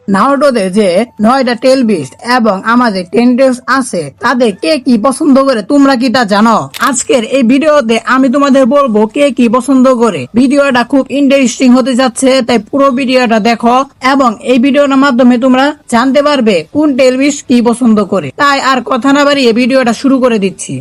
নারুটোতে যে 9টা টেল বিস্ট এবং আমাদের 10 টেলস আছে তাদের কে কি পছন্দ করে তোমরা কি তা জানো? আজকের এই ভিডিওতে আমি তোমাদের বলবো কে কি পছন্দ করে। ভিডিওটা খুব ইন্টারেস্টিং হতে যাচ্ছে, তাই পুরো ভিডিওটা দেখো এবং এই ভিডিওটার মাধ্যমে তোমরা জানতে পারবে কোন টেল বিস্ট কি পছন্দ করে। তাই আর কথা না বাড়িয়ে ভিডিওটা শুরু করে দিচ্ছি।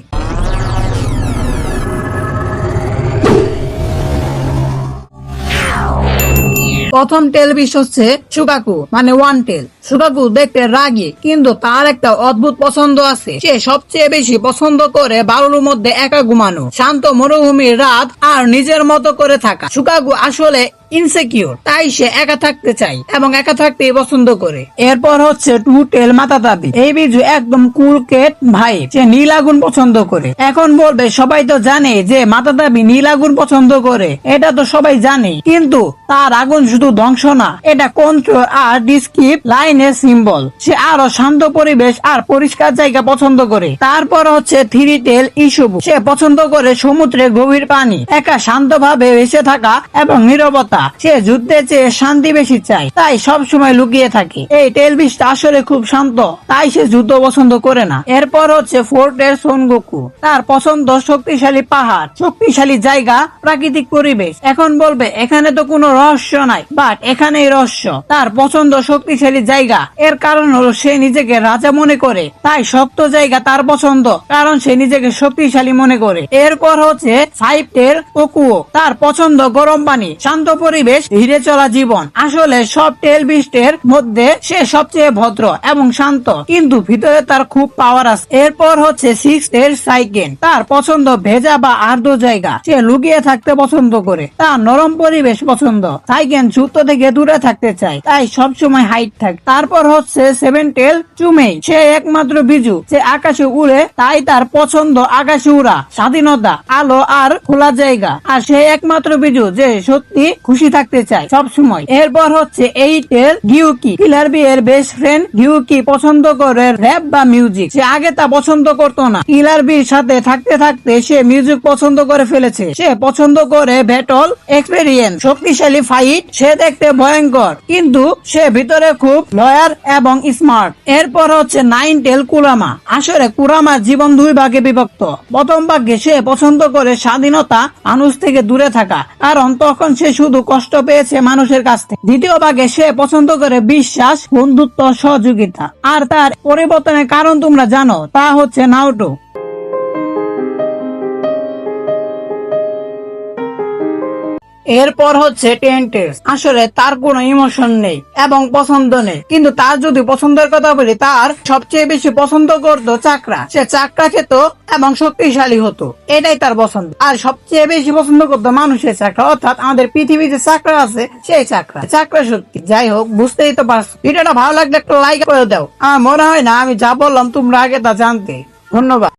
প্রথম টেল বিস্ট হচ্ছে সুকাকু, মানে ওয়ান টেল। সুকাকু দেখতে রাগী, কিন্তু তার একটা অদ্ভুত পছন্দ আছে। সে সবচেয়ে বেশি পছন্দ করে বালুর মধ্যে একা ঘুমানো, শান্ত মরুভূমির রাত আর নিজের মতো করে থাকা। সুকাকু আসলে ইনসিকিউর, তাই সে একা থাকতে চায় এবং একা থাকতেই পছন্দ করে। এরপর হচ্ছে টু টেল মাতাতাবি। এই বিজু একদম কুল কেট ভাই, সে নীল আগুন পছন্দ করে। এখন বলবে সবাই তো জানে যে মাতাতাবি নীল আগুন পছন্দ করে, এটা তো সবাই জানে, কিন্তু তার আগুন শুধু ধ্বংস না, এটা কন্ট্রোল আর ডিসক্রিপ লাইনের সিম্বল। সে আরো শান্ত পরিবেশ আর পরিষ্কার জায়গা পছন্দ করে। তারপর হচ্ছে থ্রি টেল ইসুবু। সে পছন্দ করে সমুদ্রে গভীর পানি, একা শান্তভাবে ভেসে থাকা এবং নীরবতা। সে যুদ্ধের চেয়ে শান্তি বেশি চায়, তাই সব সময় লুকিয়ে থাকে। এই টেল বিস্ট আসলে খুব শান্ত, তাই সে যুদ্ধ পছন্দ করে না। এরপর হচ্ছে ফোর টেল সোনগোকু। তার পছন্দ শক্তিশালী পাহাড়, শক্তিশালী জায়গা, প্রাকৃতিক পরিবেশ। এখন বলবে এখানে তো কোনো রহস্য নাই, বাট এখানেই রহস্য। তার পছন্দ শক্তিশালী জায়গা, এর কারণ হলো সে নিজেকে রাজা মনে করে, তাই শক্ত জায়গা তার পছন্দ, কারণ সে নিজেকে শক্তিশালী মনে করে। এরপর হচ্ছে ফাইভ টেল ওকুও। তার পছন্দ গরম পানি, শান্ত পরিবেশ, ধীরে চলা জীবন। আসলে সব টেল বিস্টের মধ্যে সে সবচেয়ে ভদ্র এবং শান্ত, কিন্তু ভিতরে তার খুব পাওয়ার আছে। এরপর হচ্ছে সিক্স টেল সাইকেন। তার পছন্দ ভেজা বা আর্দ্র জায়গা, সে লুকিয়ে থাকতে পছন্দ করে। তার নরম পরিবেশ পছন্দ। সাইকেন যুদ্ধ থেকে দূরে থাকতে চায়, তাই সবসময় হাইট থাকে। তারপর হচ্ছে সেভেন টেল চুমেই। সে একমাত্র বিজু, সে আকাশে উড়ে, তাই তার পছন্দ আকাশে উড়া, স্বাধীনতা, আলো আর খোলা জায়গা। আর সে একমাত্র বিজু যে সত্যি খুশি থাকতে চায় সব সময়। এরপর হচ্ছে এইট টেল গিউকি। কিলার বি এর বেস্ট ফ্রেন্ড। গিউকি পছন্দ করে র‍্যাপ বা মিউজিক। সে আগে তা পছন্দ করতো না, কিলার বির সাথে থাকতে থাকতে সে মিউজিক পছন্দ করে ফেলেছে। সে পছন্দ করে ব্যাটল এক্সপেরিয়েন্স, শক্তিশালী ফাইট। সে দেখতে ভয়ঙ্কর, কিন্তু সে ভিতরে খুব লয়ার এবং স্মার্ট। এরপর হচ্ছে নাইন টেল কুরামা। আসলে কুরামার জীবন দুই ভাগে বিভক্ত। প্রথম ভাগে সে পছন্দ করে স্বাধীনতা, মানুষ থেকে দূরে থাকা, কারণ তখন সে শুধু কষ্ট পেয়েছে মানুষের কাছ থেকে। দ্বিতীয় ভাগে সে পছন্দ করে বিশ্বাস, বন্ধুত্ব, সহযোগিতা। আর তার পরিবর্তনের কারণ তোমরা জানো, তা হচ্ছে নারুটো। এরপর হচ্ছে টেন টেলস। আসলে তার কোনো ইমোশন নেই এবং পছন্দ নেই, কিন্তু তার যদি পছন্দের কথা বলি, তার সবচেয়ে বেশি পছন্দ করতো চাকরা। সে চাকরা খেত এবং শক্তিশালী হতো, এটাই তার পছন্দ। আর সবচেয়ে বেশি পছন্দ করতো মানুষের চাকরা, অর্থাৎ আমাদের পৃথিবীতে চাকরা আছে সেই চাকরা শক্তি। যাই হোক, বুঝতেই তো পারছো। ভিডিওটা ভালো লাগলে একটা লাইক করে দাও। আমার মনে হয় না আমি যা বললাম তোমরা আগে তা জানতে। ধন্যবাদ।